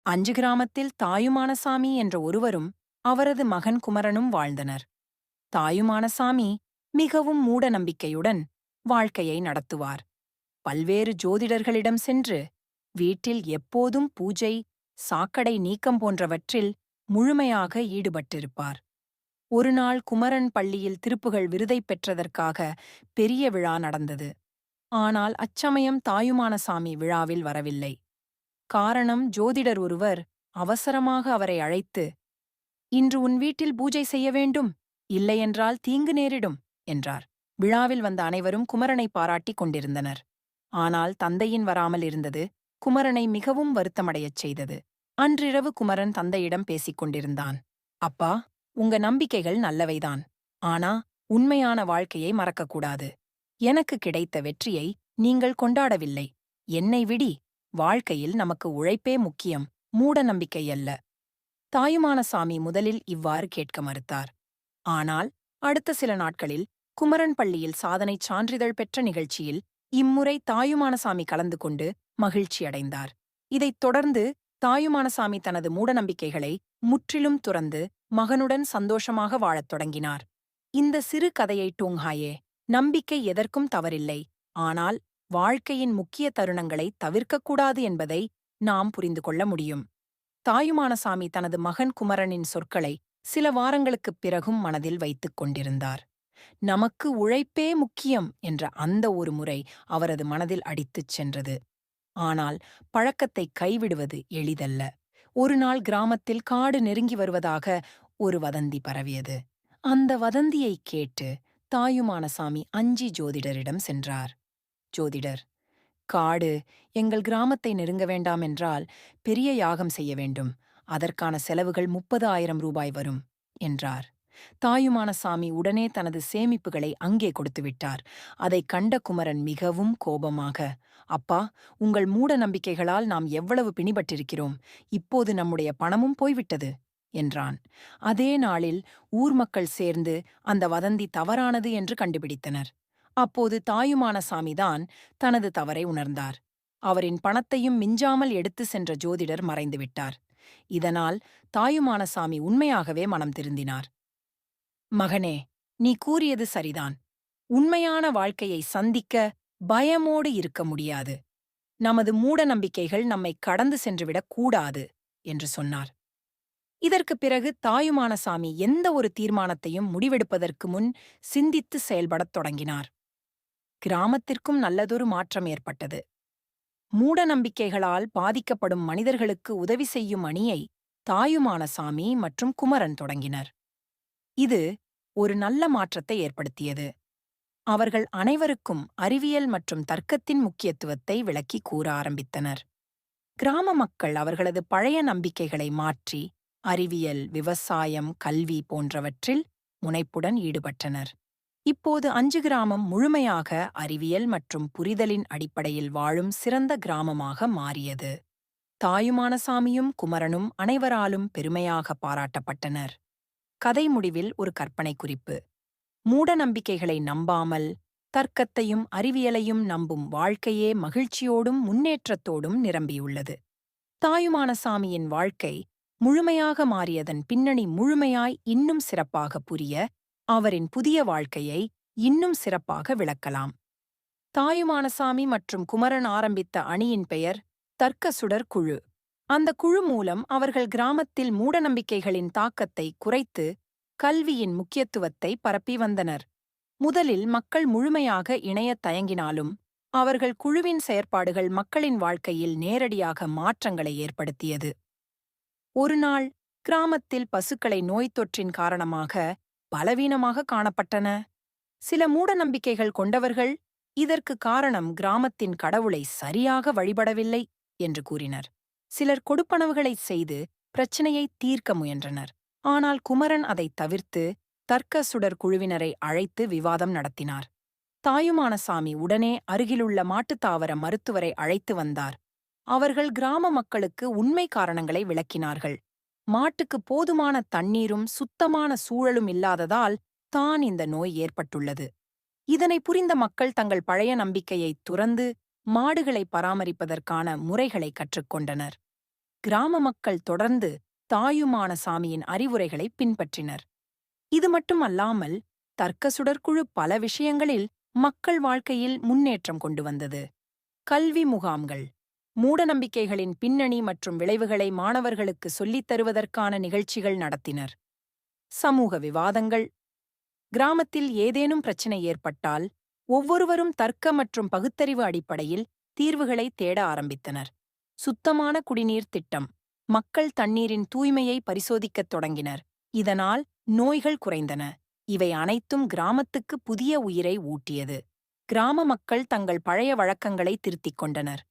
5 கிராமத்தில் தாயுமானசாமி என்ற ஒருவரும் அவரது மகன் குமரனும் வாழ்ந்தனர். தாயுமானசாமி மிகவும் மூட நம்பிக்கையுடன் வாழ்க்கையை நடத்துவார். பல்வேறு ஜோதிடர்களிடம் சென்று வீட்டில் எப்போதும் பூஜை, சாக்கடை நீக்கம் போன்றவற்றில் முழுமையாக ஈடுபட்டிருப்பார். ஒருநாள் குமரன் பள்ளியில் திருப்புகழ் விருதைப் பெற்றதற்காக பெரிய விழா நடந்தது. ஆனால் அச்சமயம் தாயுமானசாமி விழாவில் வரவில்லை. காரணம், ஜோதிடர் ஒருவர் அவசரமாக அவரை அழைத்து, "இன்று உன் வீட்டில் பூஜை செய்ய வேண்டும், இல்லையென்றால் தீங்கு நேரிடும்" என்றார். விழாவில் வந்த அனைவரும் குமரனை பாராட்டிக் கொண்டிருந்தனர். ஆனால் தந்தையின் வராமல் இருந்தது குமரனை மிகவும் வருத்தமடையச் செய்தது. அன்றிரவு குமரன் தந்தையிடம் பேசிக் கொண்டிருந்தான். "அப்பா, உங்க நம்பிக்கைகள் நல்லவைதான். ஆனா உண்மையான வாழ்க்கையை மறக்கக்கூடாது. எனக்கு கிடைத்த வெற்றியை நீங்கள் கொண்டாடவில்லை. என்னை விடி. வாழ்க்கையில் நமக்கு உழைப்பே முக்கியம், மூட நம்பிக்கை அல்ல." தாயுமானசாமி முதலில் இவ்வாறு கேட்க மறுத்தார். ஆனால் அடுத்த சில நாட்களில் குமரன் பள்ளியில் சாதனைச் சான்றிதழ் பெற்ற நிகழ்ச்சியில் இம்முறை தாயுமானசாமி கலந்து கொண்டு மகிழ்ச்சியடைந்தார். இதைத் தொடர்ந்து தாயுமானசாமி தனது மூடநம்பிக்கைகளை முற்றிலும் துறந்து மகனுடன் சந்தோஷமாக வாழத் தொடங்கினார். இந்த சிறு கதையை டோங்ஹாயே, நம்பிக்கை எதற்கும் தவறில்லை, ஆனால் வாழ்க்கையின் முக்கிய தருணங்களை தவிர்க்கக்கூடாது என்பதை நாம் புரிந்து கொள்ள முடியும். தாயுமானசாமி தனது மகன் குமரனின் சொற்களை சில வாரங்களுக்குப் பிறகும் மனதில் வைத்துக் கொண்டிருந்தார். நமக்கு உழைப்பே முக்கியம் என்ற அந்த ஒரு முறை அவரது மனதில் அடித்துச் சென்றது. ஆனால் பழக்கத்தை கைவிடுவது எளிதல்ல. ஒருநாள் கிராமத்தில் காடு நெருங்கி வருவதாக ஒரு வதந்தி பரவியது. அந்த வதந்தியைக் கேட்டு தாயுமானசாமி அஞ்சி ஜோதிடரிடம் சென்றார். "ஜோதிடர், காடு எங்கள் கிராமத்தை நெருங்க வேண்டாம் என்றால் பெரிய யாகம் செய்ய வேண்டும். அதற்கான செலவுகள் 30,000 ரூபாய் வரும்" என்றார். தாயுமானசாமி உடனே தனது சேமிப்புகளை அங்கே கொடுத்துவிட்டார். அதைக் கண்ட குமரன் மிகவும் கோபமாக, "அப்பா, உங்கள் மூட நம்பிக்கைகளால் நாம் எவ்வளவு பிணிபட்டிருக்கிறோம். இப்போது நம்முடைய பணமும் போய்விட்டது" என்றான். அதே நாளில் ஊர் மக்கள் சேர்ந்து அந்த வதந்தி தவறானது என்று கண்டுபிடித்தனர். அப்போது தாயுமானசாமிதான் தனது தவறை உணர்ந்தார். அவரின் பணத்தையும் மிஞ்சாமல் எடுத்து சென்ற ஜோதிடர் மறைந்துவிட்டார். இதனால் தாயுமானசாமி உண்மையாகவே மனம் திருந்தினார். "மகனே, நீ கூறியது சரிதான். உண்மையான வாழ்க்கையை சந்திக்க பயமோடு இருக்க முடியாது. நமது மூட நம்பிக்கைகள் நம்மை கடந்து சென்றுவிடக் கூடாது" என்று சொன்னார். இதற்குப் பிறகு தாயுமானசாமி எந்த ஒரு தீர்மானத்தையும் முடிவெடுப்பதற்கு முன் சிந்தித்து செயல்படத் தொடங்கினார். கிராமத்திற்கும் நல்லதொரு மாற்றம் ஏற்பட்டது. மூட நம்பிக்கைகளால் பாதிக்கப்படும் மனிதர்களுக்கு உதவி செய்யும் அணியை தாயுமானசாமி மற்றும் குமரன் தொடங்கினர். இது ஒரு நல்ல மாற்றத்தை ஏற்படுத்தியது. அவர்கள் அனைவருக்கும் அறிவியல் மற்றும் தர்க்கத்தின் முக்கியத்துவத்தை விளக்கி கூற ஆரம்பித்தனர். கிராம மக்கள் அவர்களது பழைய நம்பிக்கைகளை மாற்றி அறிவியல், விவசாயம், கல்வி போன்றவற்றில் முனைப்புடன் ஈடுபட்டனர். இப்போது 5 கிராமம் முழுமையாக அறிவியல் மற்றும் புரிதலின் அடிப்படையில் வாழும் சிறந்த கிராமமாக மாறியது. தாயுமானசாமியும் குமரனும் அனைவராலும் பெருமையாக பாராட்டப்பட்டனர். கதை முடிவில் ஒரு கற்பனை குறிப்பு. மூட நம்பிக்கைகளை நம்பாமல் தர்க்கத்தையும் அறிவியலையும் நம்பும் வாழ்க்கையே மகிழ்ச்சியோடும் முன்னேற்றத்தோடும் நிரம்பியுள்ளது. தாயுமானசாமியின் வாழ்க்கை முழுமையாக மாறியதன் பின்னணி முழுமையாய் இன்னும் சிறப்பாக புரிய அவரின் புதிய வாழ்க்கையை இன்னும் சிறப்பாக விளக்கலாம். தாயுமானசாமி மற்றும் குமரன் ஆரம்பித்த அணியின் பெயர் தர்க்க சுடர் குழு. அந்த குழு மூலம் அவர்கள் கிராமத்தில் மூடநம்பிக்கைகளின் தாக்கத்தை குறைத்து கல்வியின் முக்கியத்துவத்தை பரப்பி வந்தனர். முதலில் மக்கள் முழுமையாக இணையத் தயங்கினாலும் அவர்கள் குழுவின் செயற்பாடுகள் மக்களின் வாழ்க்கையில் நேரடியாக மாற்றங்களை ஏற்படுத்தியது. ஒருநாள் கிராமத்தில் பசுக்களை நோய்த் தொற்றின் காரணமாக பலவீனமாக காணப்பட்டன. சில மூடநம்பிக்கைகள் கொண்டவர்கள் இதற்கு காரணம் கிராமத்தின் கடவுளை சரியாக வழிபடவில்லை என்று கூறினர். சிலர் கொடுப்பனவுகளைச் செய்து பிரச்சனையை தீர்க்க முயன்றனர். ஆனால் குமரன் அதைத் தவிர்த்து தர்க்க சுடர் குழுவினரை அழைத்து விவாதம் நடத்தினார். தாயுமானசாமி உடனே அருகிலுள்ள மாட்டுத்தாவர மருத்துவரை அழைத்து வந்தார். அவர்கள் கிராம மக்களுக்கு உண்மை காரணங்களை விளக்கினார்கள். மாட்டுக்கு போதுமான தண்ணீரும் சுத்தமான சூழலும் இல்லாததால் தான் இந்த நோய் ஏற்பட்டுள்ளது. இதனை புரிந்த மக்கள் தங்கள் பழைய நம்பிக்கையை துறந்து மாடுகளை பராமரிப்பதற்கான முறைகளை கற்றுக்கொண்டனர். கிராம மக்கள் தொடர்ந்து தாயுமான சாமியின் அறிவுரைகளை பின்பற்றினர். இது மட்டுமல்லாமல் தர்க்க சுடற்குழு பல விஷயங்களில் மக்கள் வாழ்க்கையில் முன்னேற்றம் கொண்டு வந்தது. கல்வி முகாம்கள், மூடநம்பிக்கைகளின் பின்னணி மற்றும் விளைவுகளை மாணவர்களுக்கு சொல்லித் தருவதற்கான நிகழ்ச்சிகள் நடத்தினர். சமூக விவாதங்கள், கிராமத்தில் ஏதேனும் பிரச்சினை ஏற்பட்டால் ஒவ்வொருவரும் தர்க்க மற்றும் பகுத்தறிவு அடிப்படையில் தீர்வுகளை தேட ஆரம்பித்தனர். சுத்தமான குடிநீர் திட்டம், மக்கள் தண்ணீரின் தூய்மையை பரிசோதிக்கத் தொடங்கினர். இதனால் நோய்கள் குறைந்தன. இவை அனைத்தும் கிராமத்துக்கு புதிய உயிரை ஊட்டியது. கிராம மக்கள் தங்கள் பழைய வழக்கங்களை திருத்திக் கொண்டனர்.